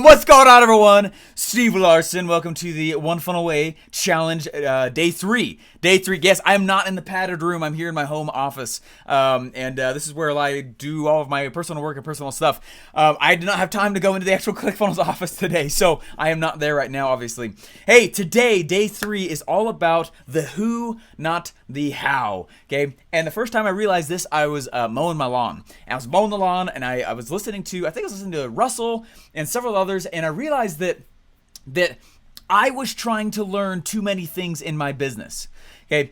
What's going on, everyone? Steve Larson. Welcome to the One Funnel Away Challenge, Day 3. Day 3. Yes, I am not in the padded room. I'm here in my home office, and this is where I do all of my personal work and personal stuff. I did not have time to go into the actual ClickFunnels office today, so I am not there right now, obviously. Hey, today, Day 3 is all about the who, not the how. Okay, and the first time I realized this, I was mowing my lawn. And I was mowing the lawn, and I was listening to, I think I was listening to Russell and several others, and I realized that I was trying to learn too many things in my business. Okay,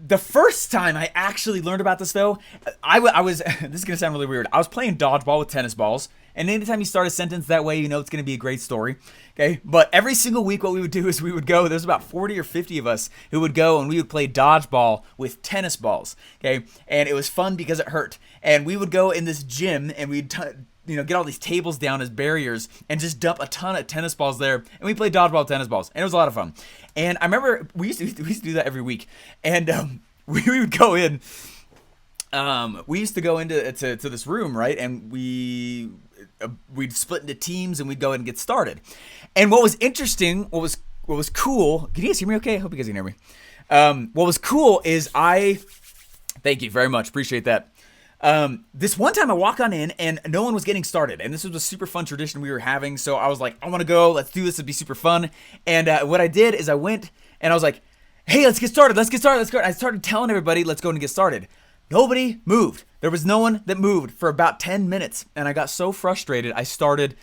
the first time I actually learned about this, though, I was this is gonna sound really weird. I was playing dodgeball with tennis balls, and anytime you start a sentence that way, you know it's gonna be a great story. Okay, but every single week, what we would do is we would go. There's about 40 or 50 of us who would go, and we would play dodgeball with tennis balls. Okay, and it was fun because it hurt. And we would go in this gym, and we'd get all these tables down as barriers and just dump a ton of tennis balls there. And we played dodgeball with tennis balls, and it was a lot of fun. And I remember we used to do that every week. And we would go in. We used to go into to this room, right? And we'd split into teams, and we'd go in and get started. And what was interesting, what was cool. Can you guys hear me okay? I hope you guys can hear me. What was cool is thank you very much. Appreciate that. This one time I walk on in and no one was getting started, and this was a super fun tradition we were having. So I was like, I want to go, let's do this. It'd be super fun. And, what I did is I went and I was like, hey, let's get started. Let's go. I started telling everybody, let's go and get started. Nobody moved. There was no one that moved for about 10 minutes. And I got so frustrated. I started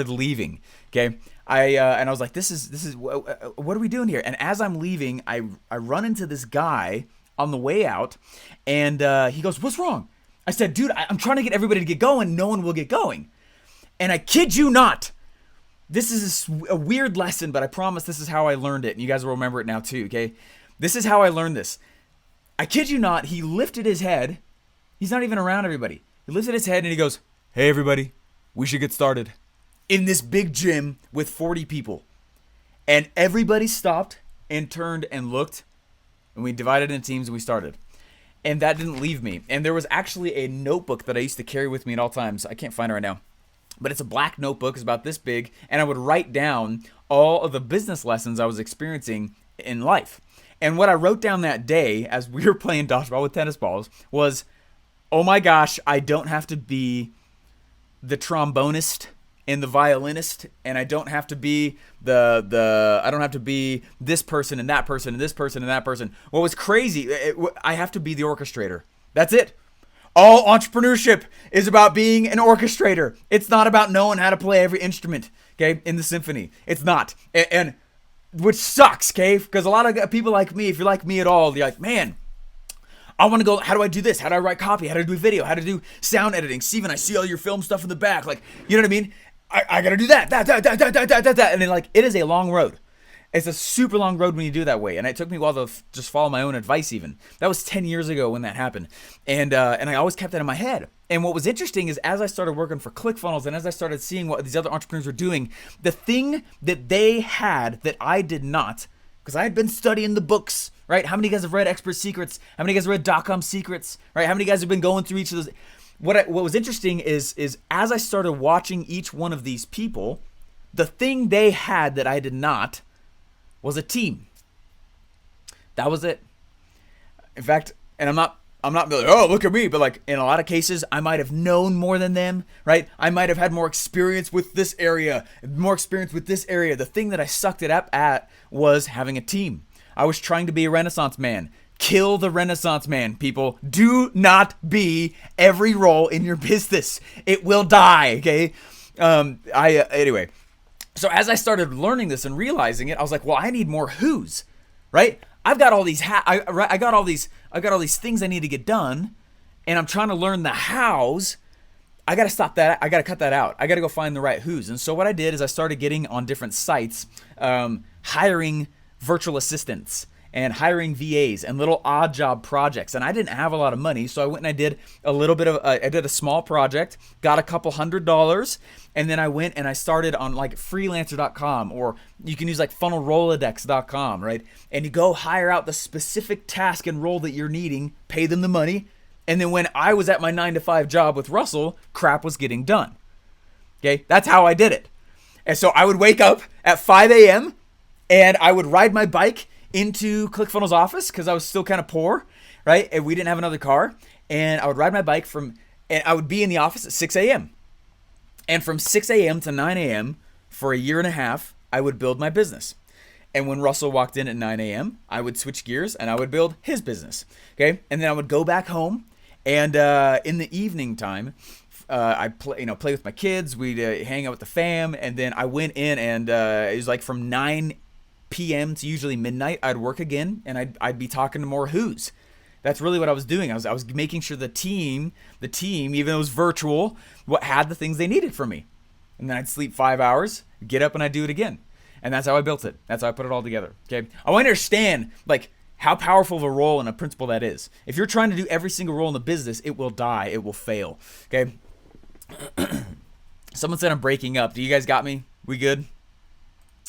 leaving. Okay. And I was like, this is, what are we doing here? And as I'm leaving, I run into this guy on the way out, and, he goes, what's wrong? I said, dude, I'm trying to get everybody to get going. No one will get going. And I kid you not, this is a weird lesson, but I promise this is how I learned it. And you guys will remember it now too, okay? This is how I learned this. I kid you not, he lifted his head. He's not even around everybody. He lifted his head and he goes, hey, everybody, we should get started. In this big gym with 40 people. And everybody stopped and turned and looked. And we divided into teams and we started. And that didn't leave me. And there was actually a notebook that I used to carry with me at all times. I can't find it right now. But it's a black notebook. It's about this big. And I would write down all of the business lessons I was experiencing in life. And what I wrote down that day as we were playing dodgeball with tennis balls was, oh my gosh, I don't have to be the trombonist and the violinist, and I don't have to be I don't have to be this person and that person and this person and that person. What was crazy, I have to be the orchestrator. That's it. All entrepreneurship is about being an orchestrator. It's not about knowing how to play every instrument, okay, in the symphony. It's not. And which sucks, okay? Because a lot of people like me, if you're like me at all, you're like, man, I want to go, how do I do this? How do I write copy? How do I do video? How to do sound editing? Steven, I see all your film stuff in the back. Like, you know what I mean? I got to do that. And then, like, it is a long road. It's a super long road when you do it that way. And it took me a while to just follow my own advice even. That was 10 years ago when that happened. And I always kept that in my head. And what was interesting is as I started working for ClickFunnels and as I started seeing what these other entrepreneurs were doing, the thing that they had that I did not, because I had been studying the books, right? How many of you guys have read Expert Secrets? How many of you guys have read Dot-Com Secrets, right? How many of you guys have been going through each of those? What was interesting is as I started watching each one of these people, the thing they had that I did not was a team. That was it. In fact, and I'm not like, oh, look at me, but like in a lot of cases, I might have known more than them, right? I might have had more experience with this area, more experience with this area. The thing that I sucked it up at was having a team. I was trying to be a Renaissance man. Kill the Renaissance man, people. Do not be every role in your business. It will die, okay? Anyway, so as I started learning this and realizing it, I was like, well, I need more who's, right? I've got all these I got all these things I need to get done, and I'm trying to learn the hows. I got to stop that. I got to cut that out. I got to go find the right who's. And so what I did is I started getting on different sites, hiring virtual assistants and hiring VAs and little odd job projects. And I didn't have a lot of money, so I went and I did a little bit of, I did a small project, got a couple $100, and then I went and I started on like freelancer.com, or you can use like funnelrolodex.com, right? And you go hire out the specific task and role that you're needing, pay them the money, and then when I was at my 9-to-5 job with Russell, crap was getting done. Okay, that's how I did it. And so I would wake up at 5 a.m. and I would ride my bike into ClickFunnels office because I was still kind of poor, right? And we didn't have another car. And I would ride my bike and I would be in the office at 6 a.m. And from 6 a.m. to 9 a.m. for a year and a half, I would build my business. And when Russell walked in at 9 a.m., I would switch gears and I would build his business. Okay. And then I would go back home. And in the evening time, I'd play with my kids. We'd hang out with the fam. And then I went in and it was like from 9 p.m. to usually midnight, I'd work again and I'd be talking to more who's. That's really what I was doing. I was making sure the team, even though it was virtual, had the things they needed from me. And then I'd sleep 5 hours, get up, and I'd do it again. And that's how I built it. That's how I put it all together. Okay. I want to understand like how powerful of a role and a principle that is. If you're trying to do every single role in the business, it will die. It will fail. Okay. Someone said I'm breaking up. Do you guys got me? We good?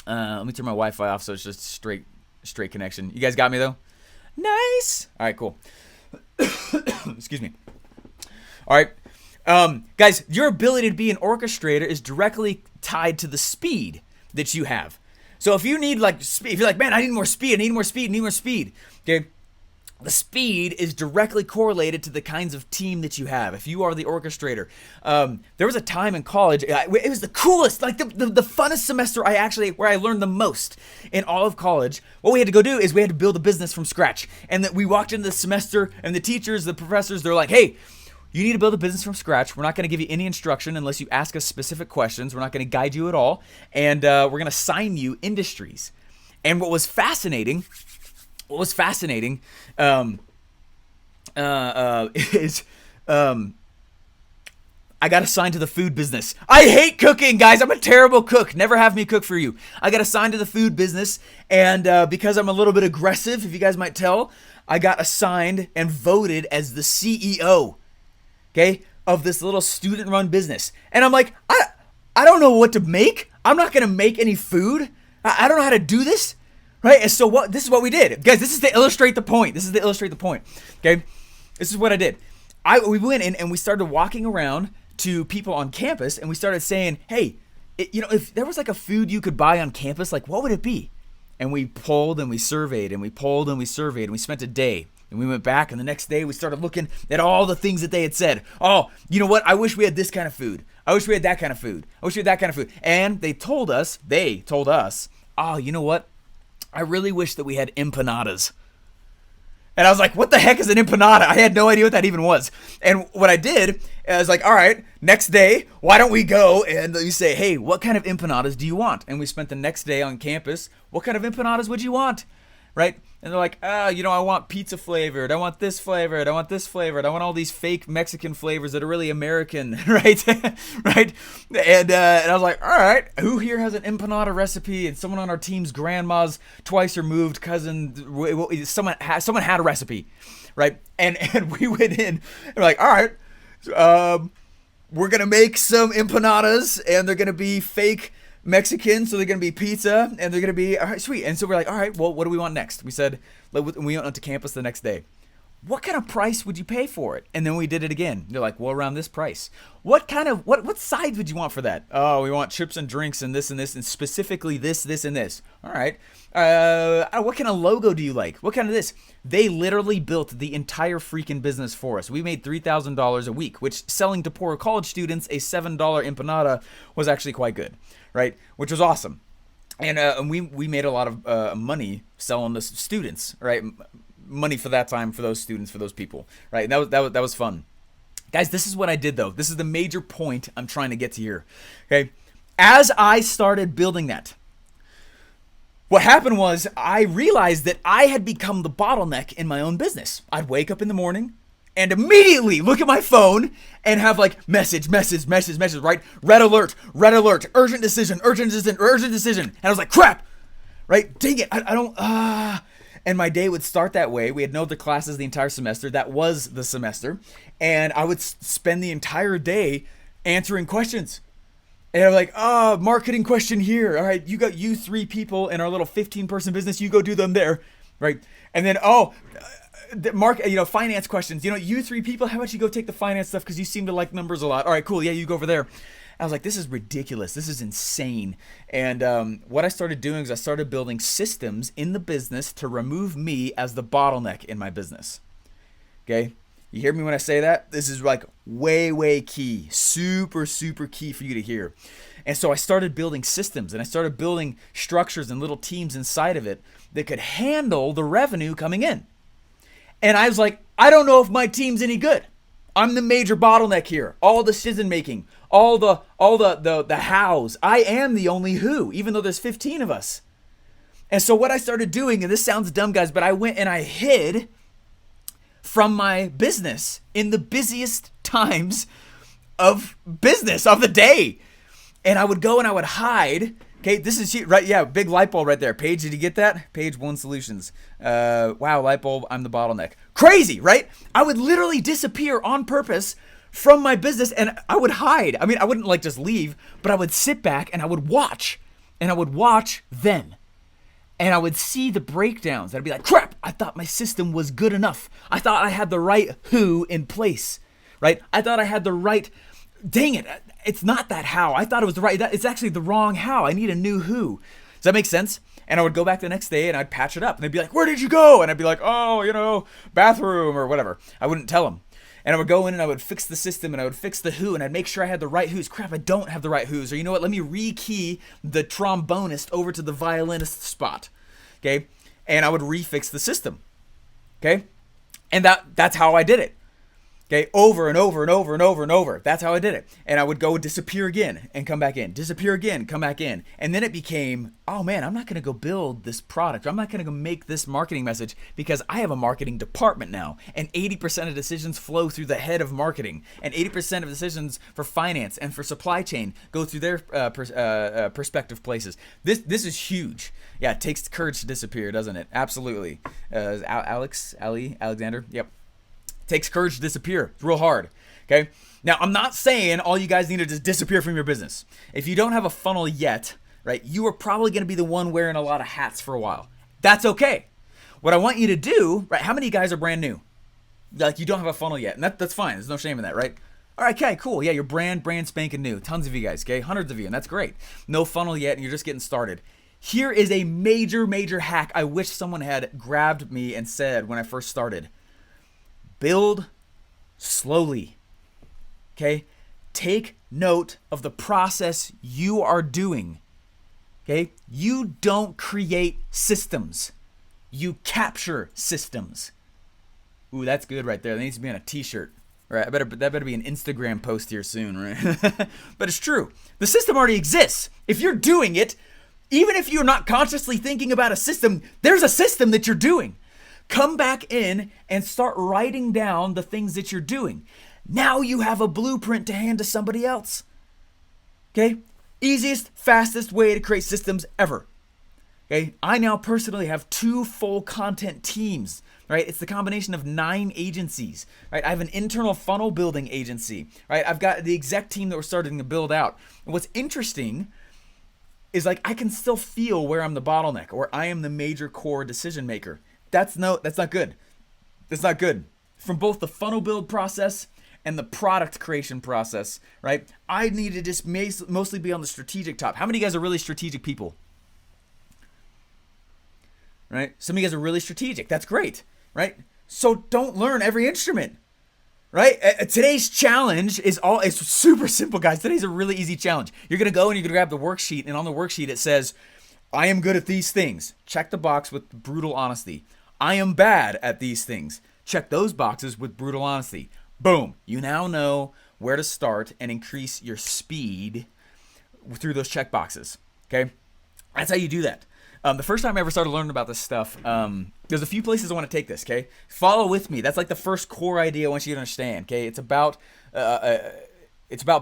Let me turn my Wi-Fi off so it's just straight connection. You guys got me though? Nice. All right, cool. Excuse me. All right. Guys, your ability to be an orchestrator is directly tied to the speed that you have. So if you need like speed, if you're like, man, I need more speed, okay? The speed is directly correlated to the kinds of team that you have. If you are the orchestrator, there was a time in college, it was the coolest, like the funnest semester where I learned the most in all of college. What we had to go do is we had to build a business from scratch. And that we walked into the semester and the teachers, the professors, they're like, hey, you need to build a business from scratch. We're not going to give you any instruction unless you ask us specific questions. We're not going to guide you at all. And we're going to assign you industries. And what was fascinating is I got assigned to the food business. I hate cooking, guys. I'm a terrible cook. Never have me cook for you. I got assigned to the food business, and because I'm a little bit aggressive, if you guys might tell, I got assigned and voted as the CEO, okay, of this little student-run business. And I'm like, I don't know what to make. I'm not going to make any food. I don't know how to do this. Right, and so this is what we did, guys. This is to illustrate the point. Okay, this is what I did. We went in and we started walking around to people on campus, and we started saying, "Hey, if there was like a food you could buy on campus, like what would it be?" And we polled and we surveyed and we polled and we surveyed and we spent a day. And we went back, and the next day we started looking at all the things that they had said. Oh, you know what? I wish we had this kind of food. I wish we had that kind of food. I wish we had that kind of food. And they told us, oh, you know what? I really wish that we had empanadas. And I was like, what the heck is an empanada? I had no idea what that even was. And what I did, I was like, all right, next day, why don't we go and you say, hey, what kind of empanadas do you want? And we spent the next day on campus. What kind of empanadas would you want? Right? And they're like, I want pizza flavored. I want this flavored. I want this flavored. I want all these fake Mexican flavors that are really American, right? Right? And I was like, all right, who here has an empanada recipe? And someone on our team's grandma's twice removed cousin, someone had a recipe, right? And we went in and we're like, all right, we're gonna make some empanadas, and they're gonna be fake Mexican, so they're going to be pizza, and they're going to be, all right, sweet. And so we're like, all right, well, what do we want next? We said, we went on to campus the next day. What kind of price would you pay for it? And then we did it again. They're like, well, around this price. What sides would you want for that? Oh, we want chips and drinks and this, and specifically this, and this. All right. What kind of logo do you like? What kind of this? They literally built the entire freaking business for us. We made $3,000 a week, which selling to poor college students a $7 empanada was actually quite good, right? Which was awesome. And we made a lot of money selling to students, right? Money for that time for those students, for those people, right? And that was fun. Guys, this is what I did though. This is the major point I'm trying to get to here. Okay. As I started building that, what happened was I realized that I had become the bottleneck in my own business. I'd wake up in the morning and immediately look at my phone and have like message, right? Red alert, urgent decision. And I was like, crap, right? Dang it. I don't, And my day would start that way. We had no other classes the entire semester. That was the semester. And I would spend the entire day answering questions. And I'm like, marketing question here. All right, you 3 people in our little 15-person business. You go do them there, right? And then, finance questions. You 3 people, how about you go take the finance stuff because you seem to like numbers a lot. All right, cool. Yeah, you go over there. I was like, this is ridiculous. This is insane. And what I started doing is I started building systems in the business to remove me as the bottleneck in my business. Okay? You hear me when I say that? This is like way, way key. Super, super key for you to hear. And so I started building systems and I started building structures and little teams inside of it that could handle the revenue coming in. And I was like, I don't know if my team's any good. I'm the major bottleneck here. All the decision making, all the hows. I am the only who, even though there's 15 of us. And so what I started doing, and this sounds dumb, guys, but I went and I hid from my business in the busiest times of business of the day. And I would go and I would hide. Okay, this is right. Yeah, big light bulb right there. Paige, did you get that? Page One Solutions. Wow, light bulb, I'm the bottleneck. Crazy, right? I would literally disappear on purpose from my business and I would hide. I mean, I wouldn't like just leave, but I would sit back and I would watch. And I would watch then. And I would see the breakdowns. I'd be like, crap, I thought my system was good enough. I thought I had the right who in place, right? I thought I had the right, dang it, it's not that how. I thought it was the right, it's actually the wrong how. I need a new who. Does that make sense? And I would go back the next day and I'd patch it up. And they'd be like, where did you go? And I'd be like, oh, bathroom or whatever. I wouldn't tell them. And I would go in and I would fix the system and I would fix the who and I'd make sure I had the right who's. Crap, I don't have the right who's. Or you know what? Let me rekey the trombonist over to the violinist spot. Okay? And I would refix the system. Okay? And that's how I did it. Okay, over and over and over and over and over. That's how I did it. And I would go disappear again and come back in. Disappear again, come back in. And then it became, oh man, I'm not going to go build this product. I'm not going to go make this marketing message because I have a marketing department now. And 80% of decisions flow through the head of marketing. And 80% of decisions for finance and for supply chain go through their perspective places. This is huge. Yeah, it takes courage to disappear, doesn't it? Absolutely. Alexander? Yep. Takes courage to disappear. It's real hard. Okay. Now, I'm not saying all you guys need to just disappear from your business. If you don't have a funnel yet, right, you are probably going to be the one wearing a lot of hats for a while. That's okay. What I want you to do, right, how many guys are brand new? Like you don't have a funnel yet. And that's fine. There's no shame in that, right? All right, okay, cool. Yeah, you're brand spanking new. Tons of you guys, okay? Hundreds of you, and that's great. No funnel yet, and you're just getting started. Here is a major, major hack I wish someone had grabbed me and said when I first started. Build slowly, okay? Take note of the process you are doing, okay? You don't create systems. You capture systems. Ooh, that's good right there. That needs to be on a t-shirt. Right, that better be an Instagram post here soon, right? But it's true. The system already exists. If you're doing it, even if you're not consciously thinking about a system, there's a system that you're doing. Come back in and start writing down the things that you're doing. Now you have a blueprint to hand to somebody else. Okay? Easiest, fastest way to create systems ever. Okay? I now personally have 2 full content teams. Right? It's the combination of 9 agencies. Right? I have an internal funnel building agency. Right? I've got the exec team that we're starting to build out. And what's interesting is like I can still feel where I'm the bottleneck or I am the major core decision maker. That's not good. That's not good. From both the funnel build process and the product creation process, right? I need to just mostly be on the strategic top. How many of you guys are really strategic people? Right? Some of you guys are really strategic. That's great, right? So don't learn every instrument, right? Today's challenge it's super simple, guys. Today's a really easy challenge. You're going to go and you're going to grab the worksheet, and on the worksheet it says, I am good at these things. Check the box with brutal honesty. I am bad at these things. Check those boxes with brutal honesty. Boom. You now know where to start and increase your speed through those check boxes. Okay? That's how you do that. The first time I ever started learning about this stuff, there's a few places I want to take this, okay? Follow with me. That's like the first core idea I want you to understand, okay? It's about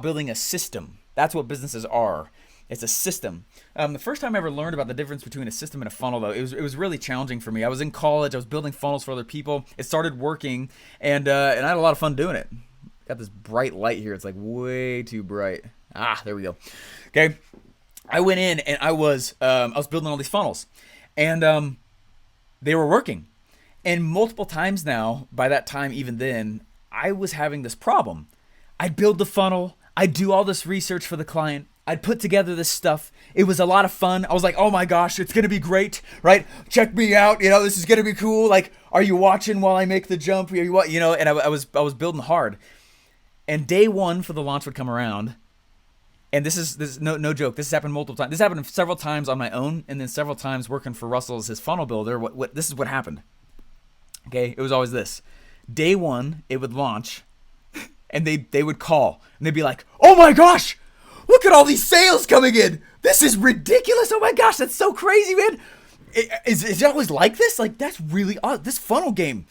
building a system. That's what businesses are. It's a system. The first time I ever learned about the difference between a system and a funnel, though, it was really challenging for me. I was in college. I was building funnels for other people. It started working, and I had a lot of fun doing it. Got this bright light here. It's like way too bright. There we go. Okay, I went in and I was building all these funnels, and they were working. And multiple times now, by that time, even then, I was having this problem. I'd build the funnel. I'd do all this research for the client. I'd put together this stuff. It was a lot of fun. I was like, oh my gosh, it's going to be great, right? Check me out. This is going to be cool. Like, are you watching while I make the jump? Are you what? And I was building hard. And day one for the launch would come around. And this is no joke. This has happened multiple times. This happened several times on my own, and then several times working for Russell as his funnel builder. This is what happened. Okay, it was always this. Day one, it would launch, and they would call, and they'd be like, "Oh my gosh, look at all these sales coming in! This is ridiculous! Oh my gosh, that's so crazy, man! Is it always like this? Like, that's really awesome. This funnel game,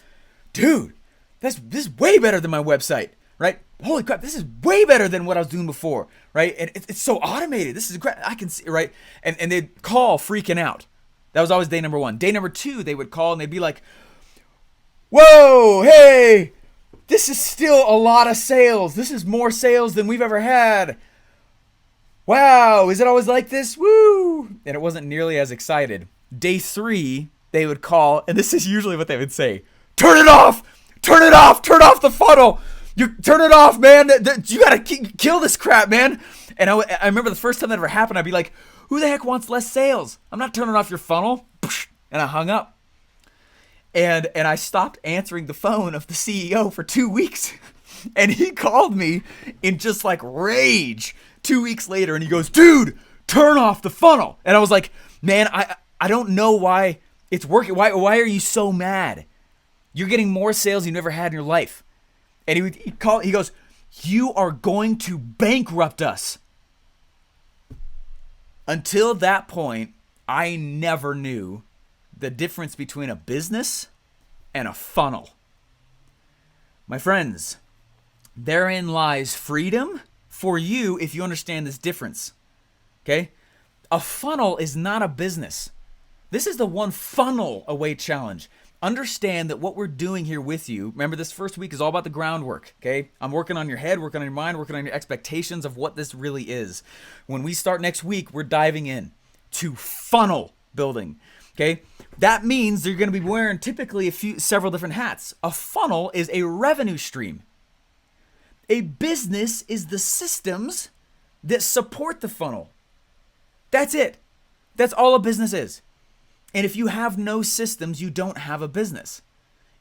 dude. This is way better than my website, right? Holy crap, this is way better than what I was doing before, right? And it's so automated. This is great. I can see, right? And they'd call freaking out. That was always day number one. Day number two, they would call and they'd be like, whoa, hey, this is still a lot of sales. This is more sales than we've ever had. Wow, is it always like this? Woo! And it wasn't nearly as excited. Day three, they would call, and this is usually what they would say. Turn it off! Turn it off! Turn off the funnel! You turn it off, man! You gotta kill this crap, man! And I remember the first time that ever happened, I'd be like, who the heck wants less sales? I'm not turning off your funnel. And I hung up. And I stopped answering the phone of the CEO for 2 weeks. And he called me in just like rage 2 weeks later. And he goes, dude, turn off the funnel. And I was like, man, I don't know why it's working. Why are you so mad? You're getting more sales you never had in your life. And he goes, you are going to bankrupt us. Until that point, I never knew the difference between a business and a funnel. My friends, therein lies freedom for you if you understand this difference. Okay? A funnel is not a business. This is the One Funnel Away challenge. Understand that what we're doing here with you, remember this first week is all about the groundwork, okay? I'm working on your head, working on your mind, working on your expectations of what this really is. When we start next week, we're diving in to funnel building, okay? That means you're going to be wearing typically several different hats. A funnel is a revenue stream. A business is the systems that support the funnel. That's it. That's all a business is. And if you have no systems, you don't have a business.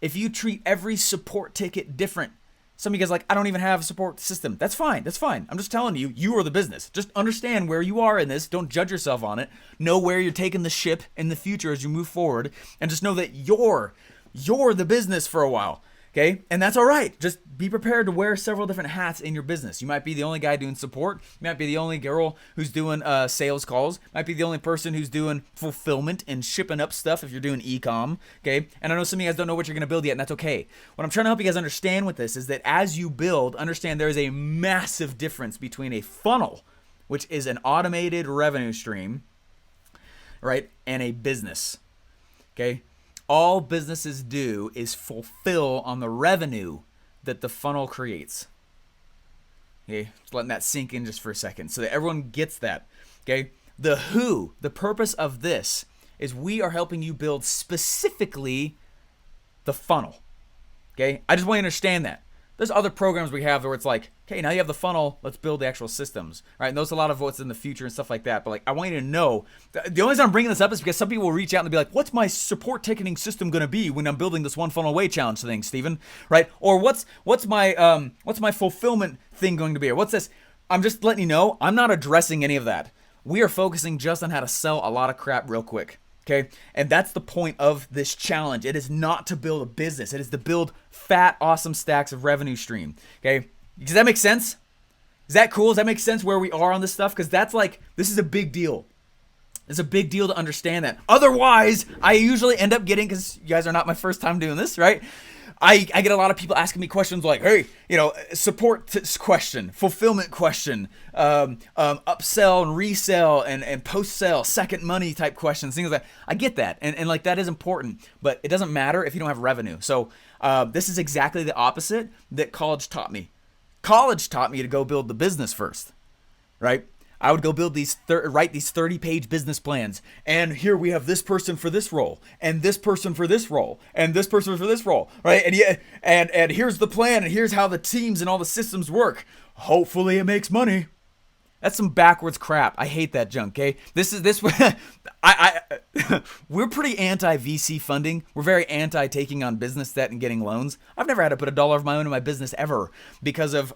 If you treat every support ticket different, some of you guys are like, I don't even have a support system. That's fine. That's fine. I'm just telling you, you are the business. Just understand where you are in this. Don't judge yourself on it. Know where you're taking the ship in the future as you move forward. And just know that you're the business for a while. Okay? And that's all right. Just be prepared to wear several different hats in your business. You might be the only guy doing support. You might be the only girl who's doing sales calls. Might be the only person who's doing fulfillment and shipping up stuff if you're doing e-com. Okay? And I know some of you guys don't know what you're going to build yet, and that's okay. What I'm trying to help you guys understand with this is that as you build, understand there is a massive difference between a funnel, which is an automated revenue stream, right, and a business. Okay? All businesses do is fulfill on the revenue that the funnel creates. Okay, just letting that sink in just for a second so that everyone gets that. Okay, the purpose of this is we are helping you build specifically the funnel. Okay, I just want you to understand that. There's other programs we have where it's like, okay, now you have the funnel, let's build the actual systems, right? And those are a lot of what's in the future and stuff like that. But like, I want you to know, the only reason I'm bringing this up is because some people will reach out and be like, what's my support ticketing system going to be when I'm building this One Funnel Away challenge thing, Stephen, right? Or what's my fulfillment thing going to be? Or what's this? I'm just letting you know, I'm not addressing any of that. We are focusing just on how to sell a lot of crap real quick. Okay, and that's the point of this challenge. It is not to build a business. It is to build fat, awesome stacks of revenue stream. Okay, does that make sense? Is that cool? Does that make sense where we are on this stuff? Because that's like, this is a big deal. It's a big deal to understand that. Otherwise, I usually end up getting, because you guys are not my first time doing this, right? I get a lot of people asking me questions like, hey, support question, fulfillment question, upsell and resell and post-sell, second money type questions, things like that. I get that. And like that is important, but it doesn't matter if you don't have revenue. So this is exactly the opposite that college taught me. College taught me to go build the business first, right? I would go build write these 30-page business plans. And here we have this person for this role, and this person for this role, and this person for this role, right? And here's the plan, and here's how the teams and all the systems work. Hopefully it makes money. That's some backwards crap. I hate that junk, okay? We're pretty anti-VC funding. We're very anti-taking on business debt and getting loans. I've never had to put $1 of my own in my business ever because of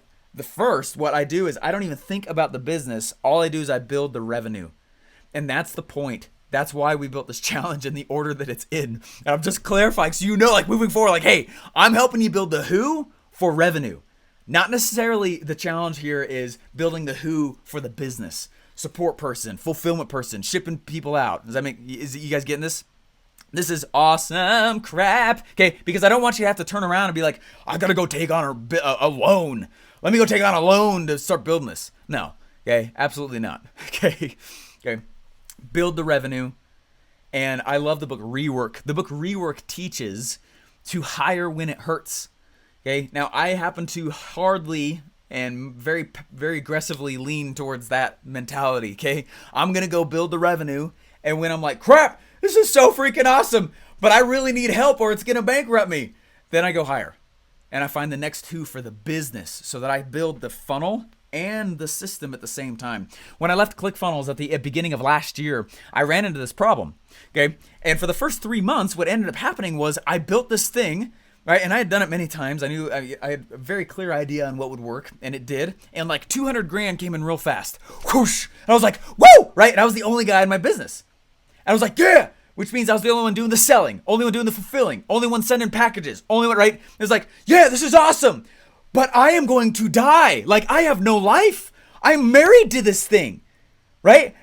what I do is I don't even think about the business. All I do is I build the revenue. And that's the point. That's why we built this challenge in the order that it's in. And I'm just clarifying so you know, like moving forward, like, hey, I'm helping you build the who for revenue. Not necessarily the challenge here is building the who for the business. Support person, fulfillment person, shipping people out. Is you guys getting this? This is awesome crap. Okay, because I don't want you to have to turn around and be like, I gotta go take on a loan. Let me go take on a loan to start building this. No, okay, absolutely not. Okay, build the revenue. And I love the book Rework. The book Rework teaches to hire when it hurts. Okay, now I happen to hardly and very, very aggressively lean towards that mentality. Okay, I'm gonna go build the revenue, and when I'm like, crap, this is so freaking awesome, but I really need help or it's gonna bankrupt me, then I go hire. And I find the next who for the business so that I build the funnel and the system at the same time. When I left ClickFunnels at the beginning of last year, I ran into this problem, okay? And for the first 3 months, what ended up happening was I built this thing, right? And I had done it many times. I knew I had a very clear idea on what would work, and it did. And like 200 grand came in real fast. Whoosh! And I was like, woo! Right? And I was the only guy in my business. And I was like, yeah! Which means I was the only one doing the selling, only one doing the fulfilling, only one sending packages, only one, right? It was like, yeah, this is awesome, but I am going to die. Like, I have no life. I'm married to this thing, right?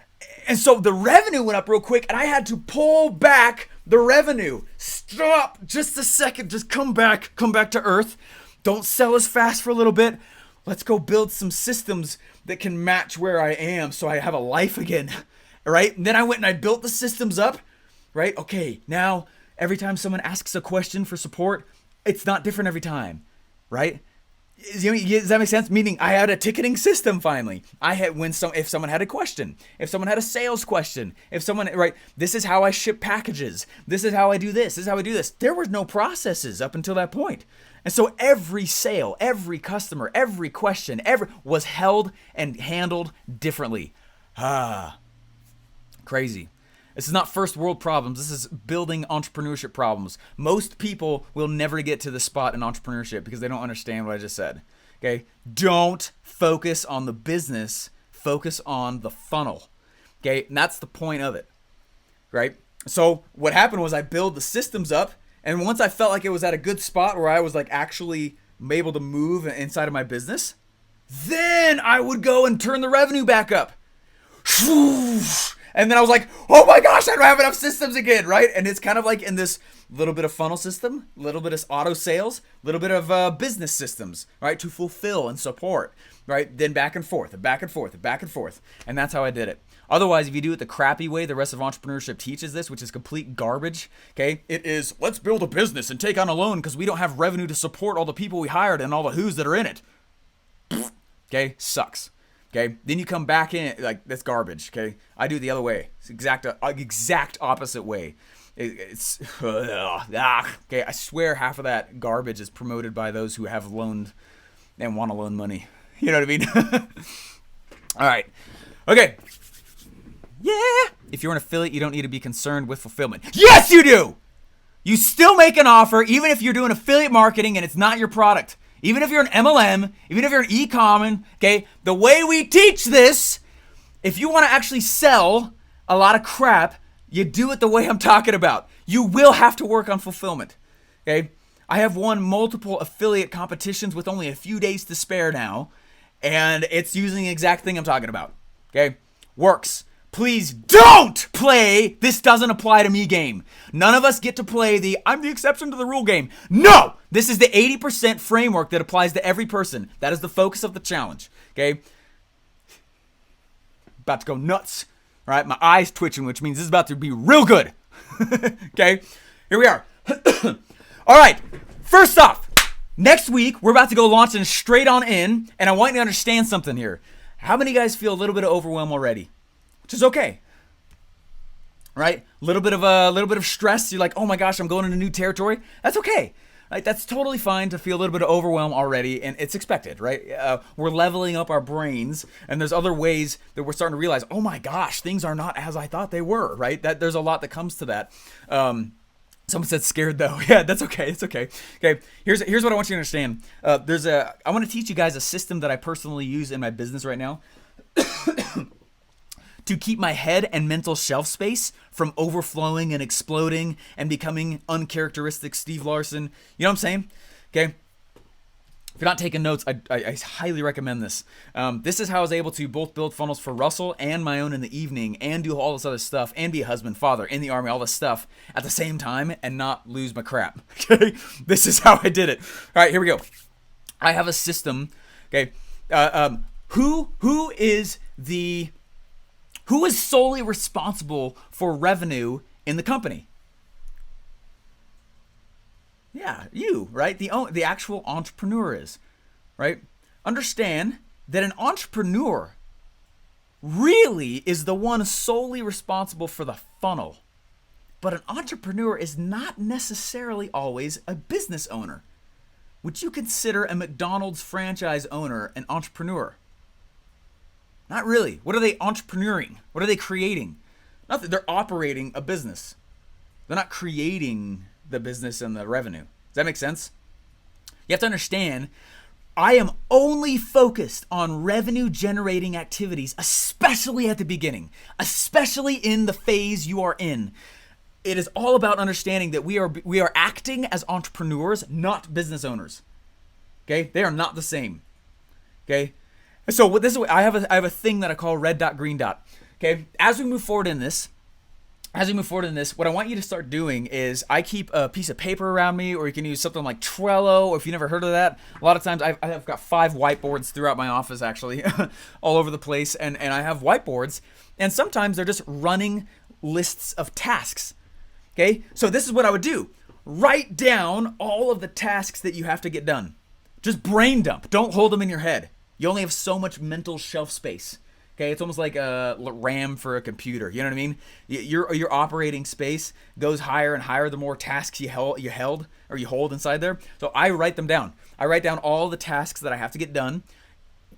And so the revenue went up real quick, and I had to pull back the revenue. Stop just a second. Just come back to earth. Don't sell as fast for a little bit. Let's go build some systems that can match where I am so I have a life again, right? And then I went and I built the systems up. Right? Okay, now every time someone asks a question for support, it's not different every time, right? Does that make sense? Meaning I had a ticketing system finally. If someone had a question, if someone had a sales question, right, this is how I ship packages. This is how I do this. This is how I do this. There were no processes up until that point. And so every sale, every customer, every question, was held and handled differently. Crazy. This is not first world problems. This is building entrepreneurship problems. Most people will never get to this spot in entrepreneurship because they don't understand what I just said. Okay? Don't focus on the business. Focus on the funnel. Okay? And that's the point of it. Right? So what happened was I built the systems up, and once I felt like it was at a good spot where I was like actually able to move inside of my business, then I would go and turn the revenue back up. And then I was like, oh my gosh, I don't have enough systems again, right? And it's kind of like in this little bit of funnel system, little bit of auto sales, little bit of business systems, right? To fulfill and support, right? Then back and forth, back and forth, back and forth. And that's how I did it. Otherwise, if you do it the crappy way, the rest of entrepreneurship teaches this, which is complete garbage, okay? It is, let's build a business and take on a loan because we don't have revenue to support all the people we hired and all the who's that are in it. Okay? Sucks. Okay, then you come back in, like, that's garbage, okay? I do it the other way. It's exact opposite way. It's okay, I swear half of that garbage is promoted by those who have loaned and want to loan money. You know what I mean? All right. Okay. Yeah. If you're an affiliate, you don't need to be concerned with fulfillment. Yes, you do! You still make an offer, even if you're doing affiliate marketing and it's not your product. Even if you're an MLM, even if you're an e-comm, okay, the way we teach this, if you want to actually sell a lot of crap, you do it the way I'm talking about. You will have to work on fulfillment, okay? I have won multiple affiliate competitions with only a few days to spare now, and it's using the exact thing I'm talking about, okay? Works. Please don't play this doesn't apply to me game. None of us get to play the I'm the exception to the rule game. No! This is the 80% framework that applies to every person. That is the focus of the challenge. Okay? About to go nuts. All right? My eye's twitching, which means this is about to be real good. Okay? Here we are. All right. First off, next week, we're about to go launch in straight on in, and I want you to understand something here. How many guys feel a little bit of overwhelm already? Which is okay. Right? A little bit of stress. You're like, oh my gosh, I'm going into new territory. That's okay. Right? That's totally fine to feel a little bit of overwhelm already, and it's expected, right? We're leveling up our brains, and there's other ways that we're starting to realize, oh my gosh, things are not as I thought they were, right? That there's a lot that comes to that. Someone said scared though. Yeah, that's okay. It's okay. Okay, here's what I want you to understand. I want to teach you guys a system that I personally use in my business right now to keep my head and mental shelf space from overflowing and exploding and becoming uncharacteristic Steve Larsen. You know what I'm saying? Okay. If you're not taking notes, I highly recommend this. This is how I was able to both build funnels for Russell and my own in the evening and do all this other stuff and be a husband, father, in the army, all this stuff at the same time and not lose my crap. Okay. This is how I did it. All right, here we go. I have a system. Okay. Who is solely responsible for revenue in the company? Yeah, you, right? The actual entrepreneur is, right? Understand that an entrepreneur really is the one solely responsible for the funnel. But an entrepreneur is not necessarily always a business owner. Would you consider a McDonald's franchise owner an entrepreneur? Not really. What are they entrepreneuring? What are they creating? Nothing. They're operating a business. They're not creating the business and the revenue. Does that make sense? You have to understand, I am only focused on revenue generating activities, especially at the beginning, especially in the phase you are in. It is all about understanding that we are acting as entrepreneurs, not business owners. Okay? They are not the same. Okay? So what this is, I have a thing that I call red dot, green dot. Okay? As we move forward in this, what I want you to start doing is I keep a piece of paper around me, or you can use something like Trello, or if you never heard of that. A lot of times I've got 5 whiteboards throughout my office, actually, all over the place, and I have whiteboards, and sometimes they're just running lists of tasks. Okay, so this is what I would do. Write down all of the tasks that you have to get done. Just brain dump. Don't hold them in your head. You only have so much mental shelf space. Okay, it's almost like a RAM for a computer. You know what I mean? Your operating space goes higher and higher the more tasks you hold inside there. So I write them down. I write down all the tasks that I have to get done.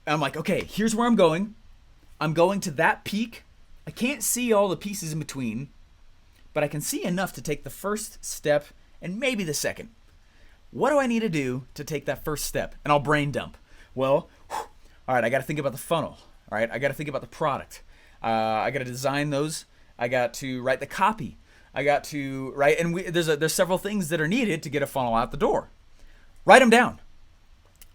And I'm like, okay, here's where I'm going. I'm going to that peak. I can't see all the pieces in between, but I can see enough to take the first step and maybe the second. What do I need to do to take that first step? And I'll brain dump. Well, all right, I got to think about the funnel. All right, I got to think about the product. I got to design those. I got to write the copy. I got to write, and there's several things that are needed to get a funnel out the door. Write them down.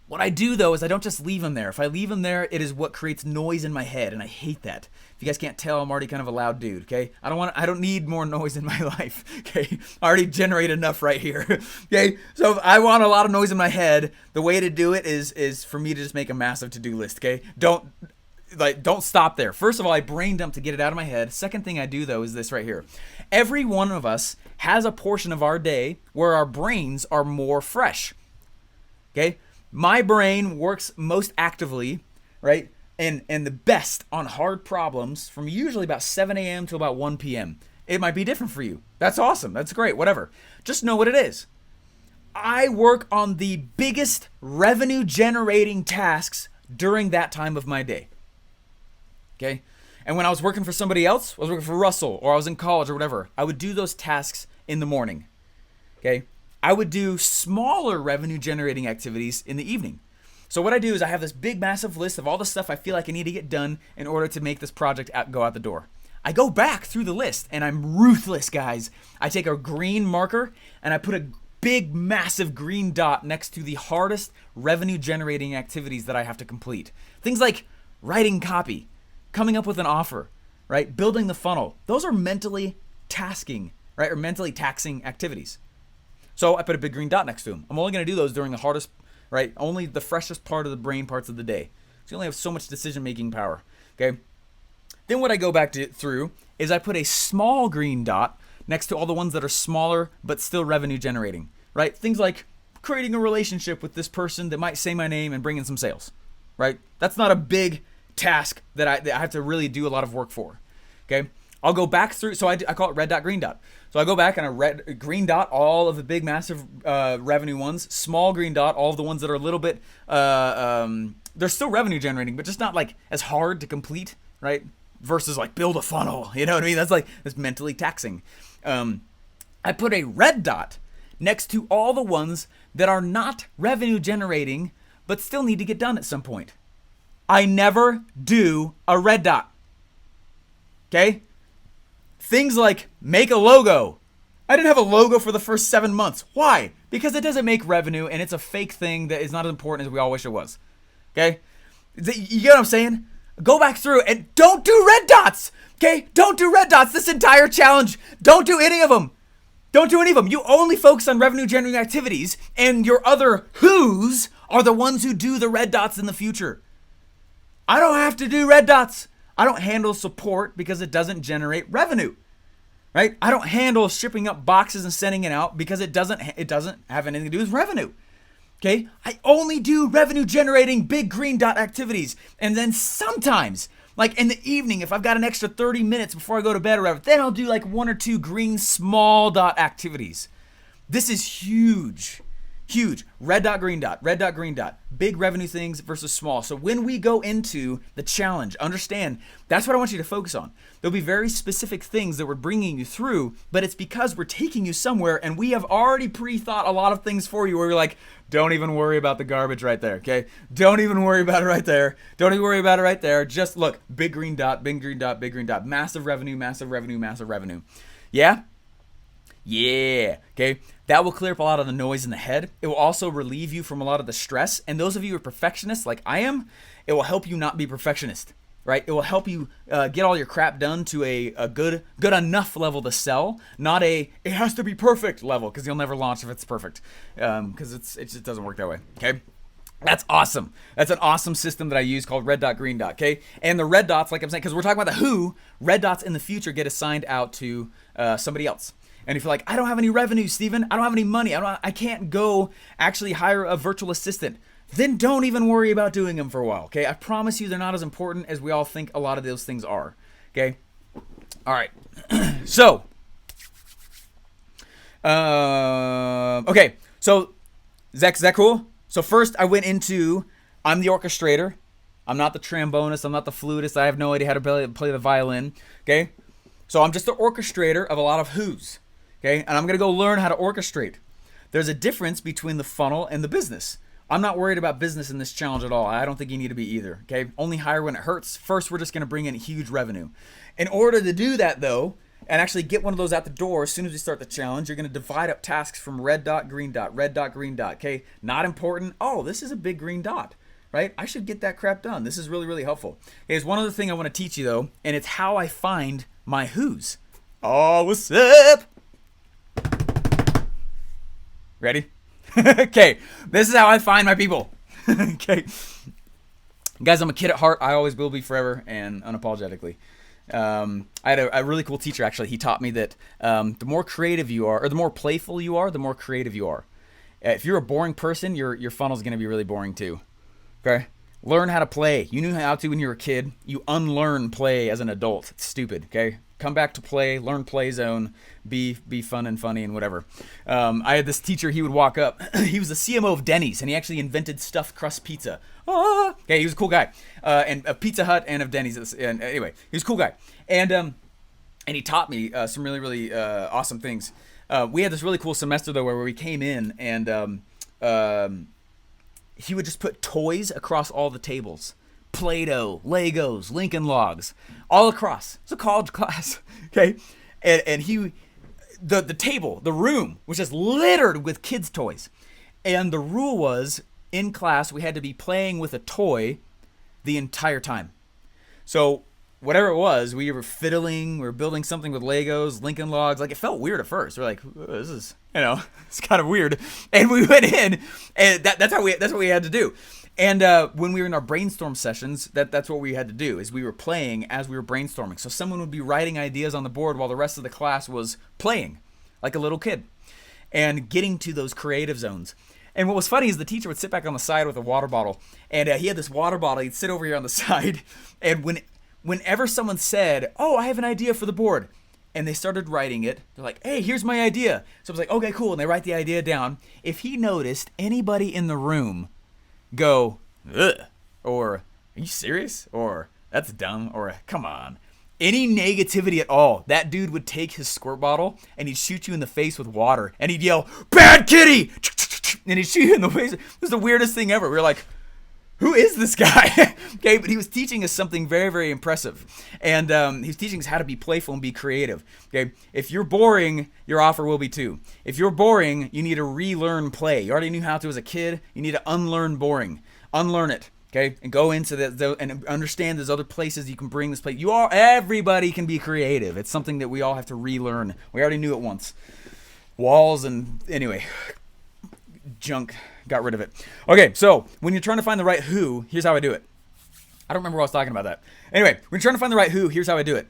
What I do though is I don't just leave them there. If I leave them there, it is what creates noise in my head, and I hate that. If you guys can't tell, I'm already kind of a loud dude. Okay, I don't need more noise in my life. Okay, I already generate enough right here. Okay, so if I want a lot of noise in my head, the way to do it is for me to just make a massive to-do list. Okay, don't stop there. First of all, I brain dump to get it out of my head. Second thing I do though is this right here. Every one of us has a portion of our day where our brains are more fresh. Okay? My brain works most actively, right? And the best on hard problems from usually about 7 a.m. to about 1 p.m. It might be different for you. That's awesome. That's great. Whatever. Just know what it is. I work on the biggest revenue generating tasks during that time of my day. Okay? And when I was working for somebody else, I was working for Russell, or I was in college or whatever, I would do those tasks in the morning. Okay? I would do smaller revenue generating activities in the evening. So what I do is I have this big massive list of all the stuff I feel like I need to get done in order to make this project go out the door. I go back through the list and I'm ruthless, guys. I take a green marker and I put a big massive green dot next to the hardest revenue generating activities that I have to complete. Things like writing copy, coming up with an offer, right? Building the funnel. Those are mentally tasking, right? Or mentally taxing activities. So I put a big green dot next to them. I'm only going to do those during the hardest, right? Only the freshest part of the brain parts of the day. So you only have so much decision-making power, okay? Then what I go back through is I put a small green dot next to all the ones that are smaller but still revenue generating, right? Things like creating a relationship with this person that might say my name and bring in some sales, right? That's not a big task that I have to really do a lot of work for. Okay, I'll go back through. So I call it red dot, green dot. So I go back and I green dot all of the big, massive revenue ones. Small green dot all of the ones that are a little bit. They're still revenue generating, but just not like as hard to complete, right? Versus like build a funnel. You know what I mean? That's mentally taxing. I put a red dot next to all the ones that are not revenue generating, but still need to get done at some point. I never do a red dot. Okay? Things like make a logo. I didn't have a logo for the first 7 months. Why? Because it doesn't make revenue and it's a fake thing that is not as important as we all wish it was. Okay? You get what I'm saying? Go back through and don't do red dots. Okay? Don't do red dots this entire challenge. Don't do any of them. Don't do any of them. You only focus on revenue generating activities, and your other who's are the ones who do the red dots in the future. I don't have to do red dots. I don't handle support because it doesn't generate revenue, right? I don't handle shipping up boxes and sending it out because it doesn't have anything to do with revenue. Okay? I only do revenue generating big green dot activities. And then sometimes, like in the evening, if I've got an extra 30 minutes before I go to bed or whatever, then I'll do like 1 or 2 green small dot activities. This is huge. Huge. Red dot, green dot, red dot, green dot. Big revenue things versus small. So when we go into the challenge, understand that's what I want you to focus on. There'll be very specific things that we're bringing you through, but it's because we're taking you somewhere and we have already pre-thought a lot of things for you where we're like, don't even worry about the garbage right there, okay? Don't even worry about it right there. Don't even worry about it right there. Just look, big green dot, big green dot, big green dot. Massive revenue, massive revenue, massive revenue. Yeah? Yeah, okay? That will clear up a lot of the noise in the head. It will also relieve you from a lot of the stress. And those of you who are perfectionists like I am, it will help you not be perfectionist, right? It will help you get all your crap done to a good enough level to sell, not it has to be perfect level, because you'll never launch if it's perfect, because it just doesn't work that way, okay? That's awesome. That's an awesome system that I use called red dot, green dot, okay? And the red dots, like I'm saying, because we're talking about the who, red dots in the future get assigned out to somebody else. And if you're like, I don't have any revenue, Steven, I don't have any money, I can't go actually hire a virtual assistant, then don't even worry about doing them for a while, okay? I promise you they're not as important as we all think a lot of those things are, okay? All right. So, okay. So, is that cool? So first I went into, I'm the orchestrator. I'm not the trombonist. I'm not the flutist. I have no idea how to play the violin, okay? So I'm just the orchestrator of a lot of who's. Okay, and I'm going to go learn how to orchestrate. There's a difference between the funnel and the business. I'm not worried about business in this challenge at all. I don't think you need to be either, okay? Only hire when it hurts. First, we're just going to bring in huge revenue. In order to do that, though, and actually get one of those out the door as soon as we start the challenge, you're going to divide up tasks from red dot, green dot, red dot, green dot, okay? Not important. Oh, this is a big green dot, right? I should get that crap done. This is really, really helpful. There's one other thing I want to teach you, though, and it's how I find my who's. Oh, what's up? Ready? Okay, this is how I find my people. Okay. Guys, I'm a kid at heart. I always will be forever and unapologetically. I had a really cool teacher, actually. He taught me that the more creative you are, or the more playful you are, the more creative you are. If you're a boring person, your funnel's going to be really boring too. Okay? Learn how to play. You knew how to when you were a kid. You unlearn play as an adult. It's stupid, okay? Come back to play, learn play zone, be fun and funny and whatever. I had this teacher, he would walk up. He was the CMO of Denny's, and he actually invented stuffed crust pizza. Okay, he was a cool guy. And of Pizza Hut and of Denny's. And anyway, he was a cool guy. And he taught me some really, really awesome things. We had this really cool semester, though, where we came in, and he would just put toys across all the tables. Play-Doh, Legos, Lincoln Logs, all across. It's a college class, okay? And the table, the room, was just littered with kids' toys. And the rule was, in class, we had to be playing with a toy the entire time. So whatever it was, we were fiddling, we were building something with Legos, Lincoln Logs. Like, it felt weird at first. We're like, this is, it's kind of weird. And we went in, and that's what we had to do. And when we were in our brainstorm sessions, that's what we had to do, is we were playing as we were brainstorming. So someone would be writing ideas on the board while the rest of the class was playing, like a little kid, and getting to those creative zones. And what was funny is the teacher would sit back on the side with a water bottle, and he had this water bottle. He'd sit over here on the side, and whenever someone said, "Oh, I have an idea for the board," and they started writing it, they're like, "Hey, here's my idea." So I was like, "Okay, cool," and they write the idea down. If he noticed anybody in the room go, "Ugh," or "Are you serious?" or "That's dumb," or "Come on," any negativity at all, that dude would take his squirt bottle and he'd shoot you in the face with water, and he'd yell, "Bad kitty!" and he'd shoot you in the face. It was the weirdest thing ever. We were like, who is this guy? Okay, but he was teaching us something very, very impressive. And he was teaching us how to be playful and be creative. Okay, if you're boring, your offer will be too. If you're boring, you need to relearn play. You already knew how to as a kid. You need to unlearn boring. Unlearn it. Okay, and go into the and understand there's other places you can bring this play. Everybody can be creative. It's something that we all have to relearn. We already knew it once. Walls and anyway, junk. Got rid of it. Okay, so when you're trying to find the right who, here's how I do it. I don't remember what I was talking about that. Anyway, when you're trying to find the right who, here's how I do it.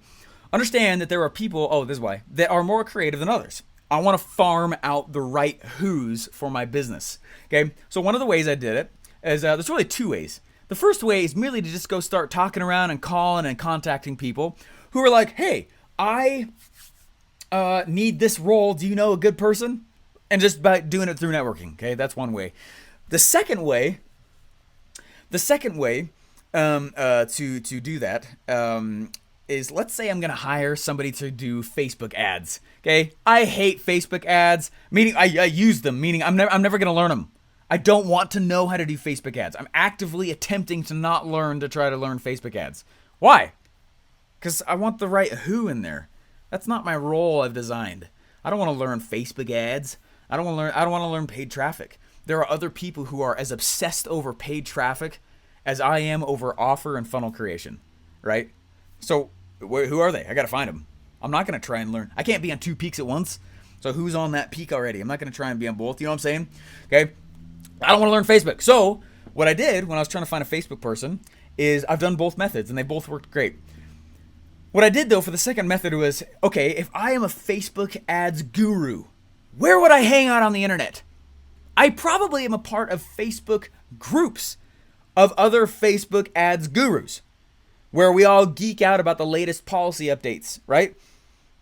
Understand that there are people, this is why, that are more creative than others. I want to farm out the right who's for my business. Okay, so one of the ways I did it is, there's really two ways. The first way is merely to just go start talking around and calling and contacting people who are like, "Hey, I need this role. Do you know a good person?" And just by doing it through networking. Okay, that's one way. The second way to do that is, let's say I'm going to hire somebody to do Facebook ads. Okay, I hate Facebook ads, meaning I use them, meaning I'm never going to learn them. I don't want to know how to do Facebook ads. I'm actively attempting to not learn to try to learn Facebook ads. Why? Because I want the right who in there. That's not my role I've designed. I don't want to learn Facebook ads. I don't want to learn paid traffic. There are other people who are as obsessed over paid traffic as I am over offer and funnel creation, right? So who are they? I got to find them. I'm not going to try and learn. I can't be on two peaks at once. So who's on that peak already? I'm not going to try and be on both. You know what I'm saying? Okay. I don't want to learn Facebook. So what I did when I was trying to find a Facebook person is I've done both methods and they both worked great. What I did though for the second method was, okay, if I am a Facebook ads guru, where would I hang out on the internet? I probably am a part of Facebook groups of other Facebook ads gurus where we all geek out about the latest policy updates, right?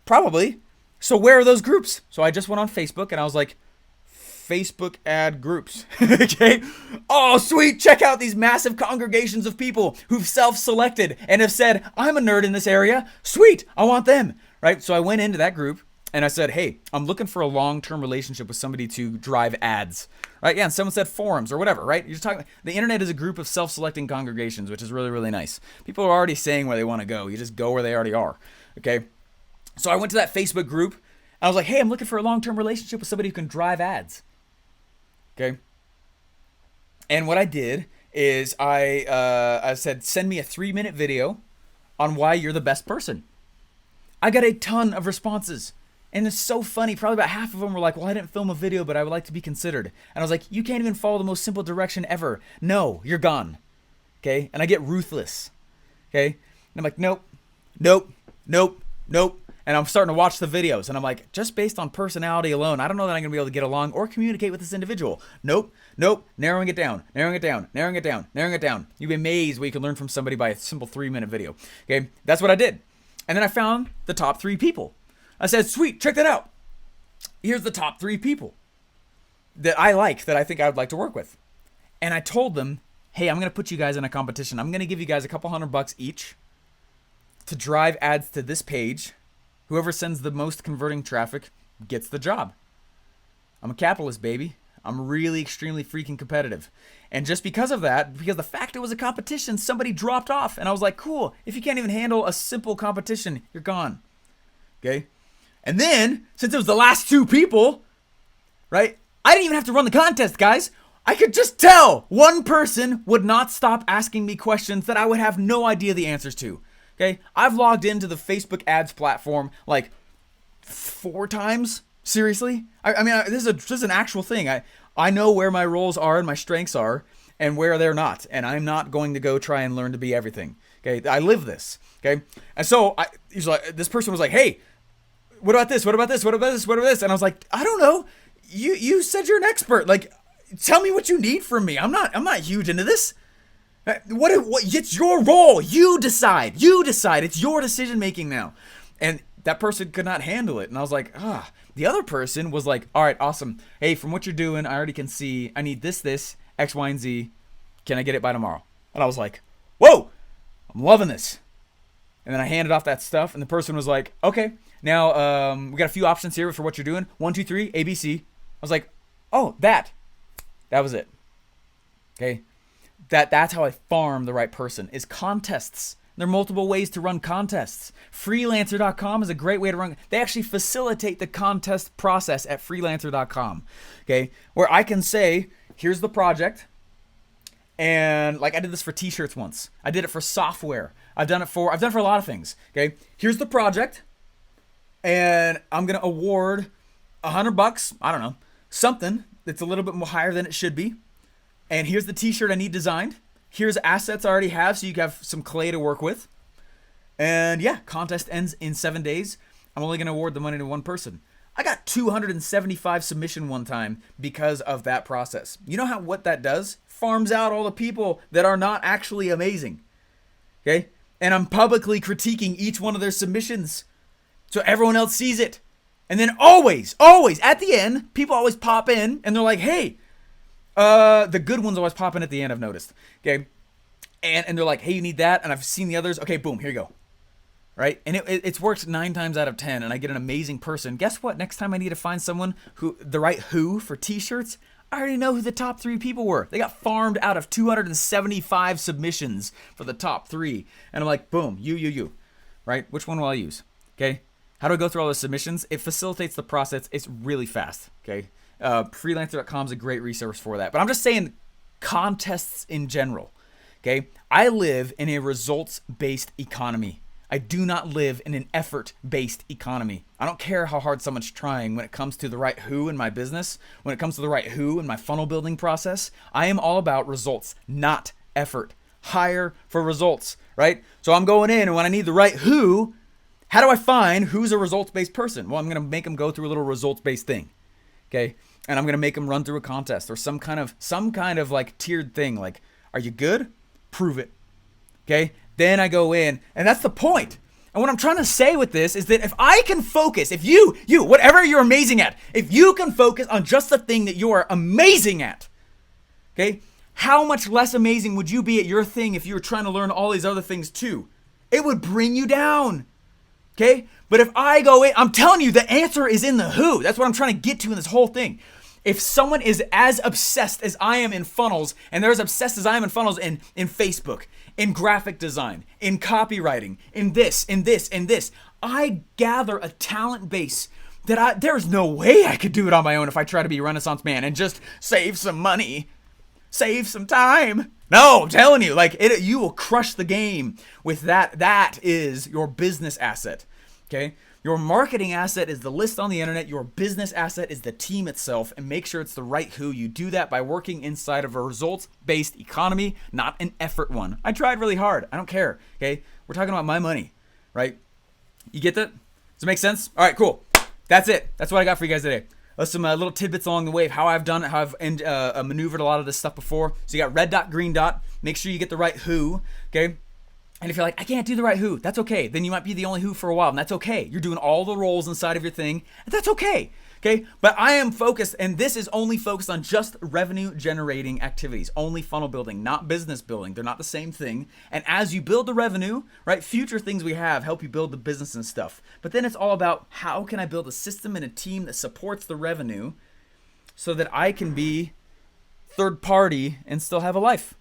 Probably. So where are those groups? So I just went on Facebook and I was like, Facebook ad groups. Okay. Oh, sweet. Check out these massive congregations of people who've self-selected and have said, "I'm a nerd in this area. Sweet. I want them." Right. So I went into that group and I said, "Hey, I'm looking for a long-term relationship with somebody to drive ads." Right. Yeah. And someone said forums or whatever. Right. You're just talking. The internet is a group of self-selecting congregations, which is really, really nice. People are already saying where they want to go. You just go where they already are. Okay. So I went to that Facebook group. I was like, "Hey, I'm looking for a long-term relationship with somebody who can drive ads." Okay. And what I did is I said, "Send me a 3-minute video on why you're the best person." I got a ton of responses. And it's so funny. Probably about half of them were like, "Well, I didn't film a video, but I would like to be considered." And I was like, "You can't even follow the most simple direction ever. No, you're gone." Okay. And I get ruthless. Okay. And I'm like, nope, nope, nope, nope. And I'm starting to watch the videos and I'm like, just based on personality alone, I don't know that I'm going to be able to get along or communicate with this individual. Nope, nope, narrowing it down, narrowing it down, narrowing it down, narrowing it down. You'd be amazed what you can learn from somebody by a simple 3-minute video. Okay, that's what I did. And then I found the top 3 people. I said, "Sweet, check that out. Here's the top 3 people that I like, that I think I would like to work with." And I told them, "Hey, I'm going to put you guys in a competition. I'm going to give you guys a couple $100 each to drive ads to this page. Whoever sends the most converting traffic gets the job." I'm a capitalist, baby. I'm really extremely freaking competitive. And just because of that, because the fact it was a competition, somebody dropped off. And I was like, cool. If you can't even handle a simple competition, you're gone. Okay? And then, since it was the last 2 people, right? I didn't even have to run the contest, guys. I could just tell one person would not stop asking me questions that I would have no idea the answers to. Okay, I've logged into the Facebook ads platform like 4 times. Seriously, I mean, this is an actual thing. I know where my roles are and my strengths are, and where they're not. And I'm not going to go try and learn to be everything. Okay, I live this. Okay, and so this person was like, "Hey, what about this? What about this? What about this? What about this?" And I was like, "I don't know. You said you're an expert. Like, tell me what you need from me. I'm not huge into this. What it's your role. You decide. It's your decision making now. And that person could not handle it. And I was like, the other person was like, all right, awesome. Hey, from what you're doing, I already can see I need this, X, Y, and Z. Can I get it by tomorrow? And I was like, whoa, I'm loving this. And then I handed off that stuff, and the person was like, okay, now we got a few options here for what you're doing. 1, 2, 3, ABC. I was like, oh, that was it. Okay, that's how I farm the right person, is contests. There are multiple ways to run contests. Freelancer.com is a great way to run. They actually facilitate the contest process at freelancer.com. Okay, where I can say, here's the project. And like I did this for t-shirts once. I did it for software. I've done it for a lot of things. Okay, here's the project, and I'm gonna award $100. I don't know, something that's a little bit more higher than it should be. And here's the t-shirt I need designed. Here's assets I already have, so you can have some clay to work with. And yeah, contest ends in 7 days. I'm only gonna award the money to one person. I got 275 submission one time because of that process. You know what that does? Farms out all the people that are not actually amazing. Okay? And I'm publicly critiquing each one of their submissions so everyone else sees it. And then always, at the end, people always pop in and they're like, hey, the good ones always pop in at the end, I've noticed. Okay? And they're like, hey, you need that? And I've seen the others. Okay, boom, here you go. Right? And it's worked 9 times out of 10, and I get an amazing person. Guess what? Next time I need to find someone the right who for t-shirts, I already know who the top 3 people were. They got farmed out of 275 submissions for the top 3. And I'm like, boom, you. Right? Which one will I use? Okay? How do I go through all the submissions? It facilitates the process. It's really fast. Okay? Freelancer.com is a great resource for that. But I'm just saying contests in general. Okay? I live in a results-based economy. I do not live in an effort-based economy. I don't care how hard someone's trying when it comes to the right who in my business, when it comes to the right who in my funnel building process. I am all about results, not effort. Hire for results, right? So I'm going in, and when I need the right who, how do I find who's a results-based person? Well, I'm going to make them go through a little results-based thing, okay? And I'm going to make them run through a contest or some kind of like tiered thing. Like, are you good? Prove it, okay? Then I go in, and that's the point. And what I'm trying to say with this is that if I can focus, if you, whatever you're amazing at, if you can focus on just the thing that you are amazing at, okay, how much less amazing would you be at your thing if you were trying to learn all these other things too? It would bring you down, okay? But if I go in, I'm telling you, the answer is in the who. That's what I'm trying to get to in this whole thing. If someone is as obsessed as I am in funnels, and they're as obsessed as I am in funnels in Facebook, in graphic design, in copywriting, in this, I gather a talent base that there's no way I could do it on my own if I try to be a Renaissance man and just save some money, save some time. No, I'm telling you, you will crush the game with that. That is your business asset, okay? Your marketing asset is the list on the internet. Your business asset is the team itself, and make sure it's the right who. You do that by working inside of a results-based economy, not an effort one. I tried really hard. I don't care, okay? We're talking about my money, right? You get that? Does it make sense? All right, cool. That's it. That's what I got for you guys today. Some little tidbits along the way of how I've done it, how I've maneuvered a lot of this stuff before. So you got red dot, green dot. Make sure you get the right who, okay? And if you're like, I can't do the right who, that's okay. Then you might be the only who for a while, and that's okay. You're doing all the roles inside of your thing, and that's okay. Okay? But I am focused, and this is only focused on just revenue generating activities, only funnel building, not business building. They're not the same thing. And as you build the revenue, right, future things we have help you build the business and stuff. But then it's all about how can I build a system and a team that supports the revenue so that I can be third party and still have a life.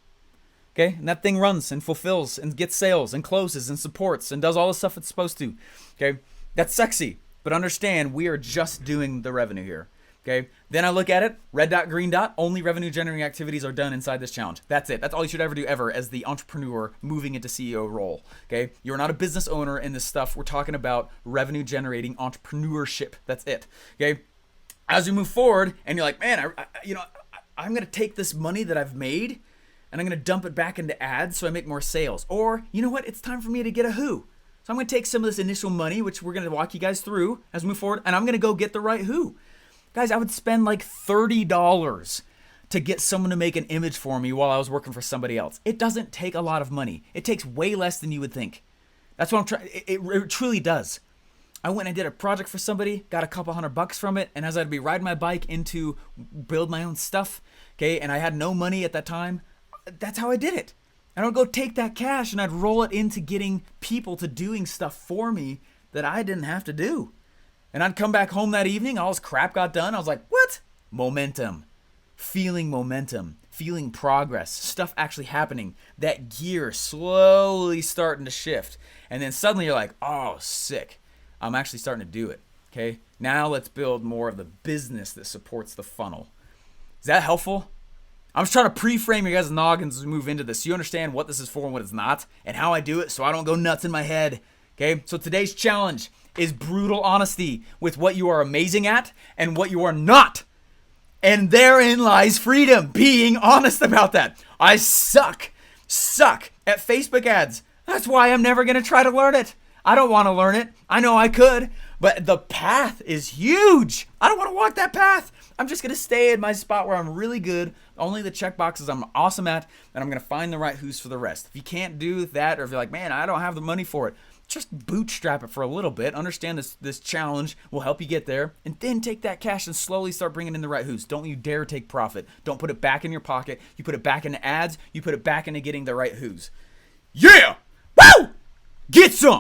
Okay, and that thing runs and fulfills and gets sales and closes and supports and does all the stuff it's supposed to. Okay, that's sexy, but understand we are just doing the revenue here. Okay, then I look at it, red dot, green dot, only revenue generating activities are done inside this challenge. That's it. That's all you should ever do ever as the entrepreneur moving into CEO role. Okay, you're not a business owner in this stuff. We're talking about revenue generating entrepreneurship. That's it. Okay, as we move forward and you're like, man, I'm going to take this money that I've made and I'm going to dump it back into ads so I make more sales. Or, you know what? It's time for me to get a who. So I'm going to take some of this initial money, which we're going to walk you guys through as we move forward, and I'm going to go get the right who. Guys, I would spend like $30 to get someone to make an image for me while I was working for somebody else. It doesn't take a lot of money. It takes way less than you would think. That's what I'm trying. It truly does. I went and did a project for somebody, got a couple $100 from it, and as I'd be riding my bike in to build my own stuff, okay, and I had no money at that time, that's how I did it. And I'd go take that cash and I'd roll it into getting people to doing stuff for me that I didn't have to do. And I'd come back home that evening, all this crap got done. I was like, what? Momentum. Feeling progress, stuff actually happening, that gear slowly starting to shift. And then suddenly you're like, oh, sick. I'm actually starting to do it. Okay. Now let's build more of the business that supports the funnel. Is that helpful? I'm just trying to pre-frame your guys' noggins as we move into this so you understand what this is for and what it's not and how I do it so I don't go nuts in my head. Okay. So today's challenge is brutal honesty with what you are amazing at and what you are not. And therein lies freedom, being honest about that. I suck at Facebook ads. That's why I'm never going to try to learn it. I don't want to learn it. I know I could, but the path is huge. I don't want to walk that path. I'm just going to stay in my spot where I'm really good, only the check boxes I'm awesome at, and I'm going to find the right who's for the rest. If you can't do that, or if you're like, man, I don't have the money for it, just bootstrap it for a little bit. Understand this challenge will help you get there, and then take that cash and slowly start bringing in the right who's. Don't you dare take profit. Don't put it back in your pocket. You put it back into ads. You put it back into getting the right who's. Yeah! Woo! Get some!